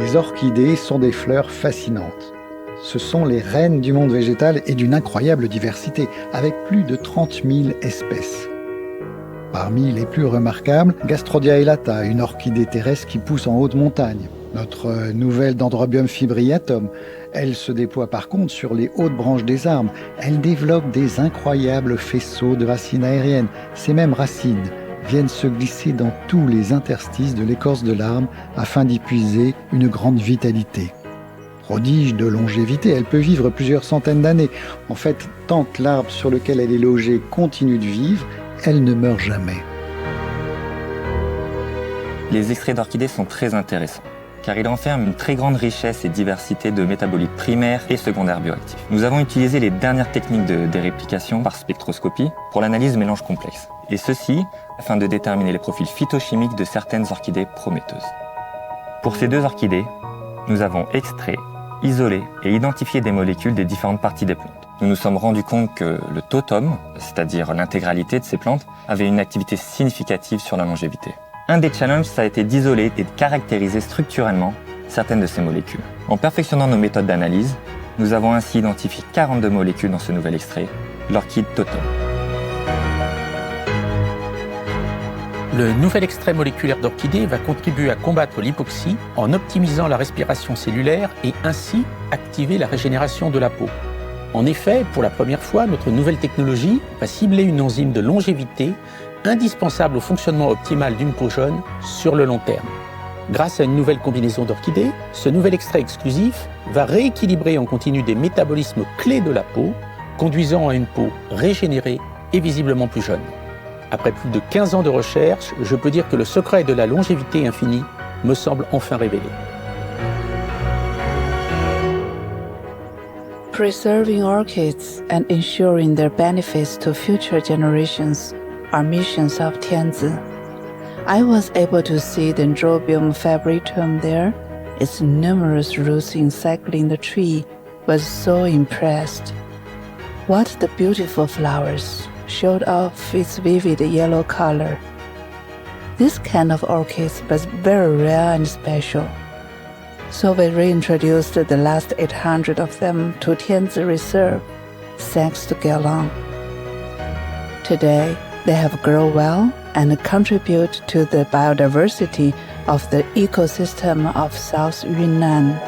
Les orchidées sont des fleurs fascinantes. Ce sont les reines du monde végétal et d'une incroyable diversité, avec plus de 30 000 espèces. Parmi les plus remarquables, Gastrodia elata, une orchidée terrestre qui pousse en haute montagne. Notre nouvelle Dendrobium fibrillatum, elle se déploie par contre sur les hautes branches des arbres. Elle développe des incroyables faisceaux de racines aériennes. Ces mêmes racines viennent se glisser dans tous les interstices de l'écorce de l'arbre afin d'y puiser une grande vitalité. Prodige de longévité, elle peut vivre plusieurs centaines d'années. En fait, tant que l'arbre sur lequel elle est logée continue de vivre, elle ne meurt jamais. Les extraits d'orchidées sont très intéressants, car ils renferment une très grande richesse et diversité de métabolites primaires et secondaires bioactifs. Nous avons utilisé les dernières techniques de déréplication par spectroscopie pour l'analyse de mélanges complexes, et ceci afin de déterminer les profils phytochimiques de certaines orchidées prometteuses. Pour ces deux orchidées, nous avons extrait, isolé et identifié des molécules des différentes parties des plantes. Nous nous sommes rendus compte que le totum, c'est-à-dire l'intégralité de ces plantes, avait une activité significative sur la longévité. Un des challenges, ça a été d'isoler et de caractériser structurellement certaines de ces molécules. En perfectionnant nos méthodes d'analyse, nous avons ainsi identifié 42 molécules dans ce nouvel extrait, l'orchide totum. Le nouvel extrait moléculaire d'orchidée va contribuer à combattre l'hypoxie en optimisant la respiration cellulaire et ainsi activer la régénération de la peau. En effet, pour la première fois, notre nouvelle technologie va cibler une enzyme de longévité indispensable au fonctionnement optimal d'une peau jeune sur le long terme. Grâce à une nouvelle combinaison d'orchidées, ce nouvel extrait exclusif va rééquilibrer en continu des métabolismes clés de la peau, conduisant à une peau régénérée et visiblement plus jeune. Après plus de 15 ans de recherche, je peux dire que le secret de la longévité infinie me semble enfin révélé. Preserving orchids and ensuring their benefits to future generations are missions of Tianzi. I was able to see Dendrobium fabricatum there. Its numerous roots encircling the tree was so impressed. What the beautiful flowers showed off its vivid yellow color. This kind of orchids was very rare and special. So we reintroduced the last 800 of them to Tianzi Reserve, thanks to Gaolong. Today, they have grown well and contribute to the biodiversity of the ecosystem of South Yunnan.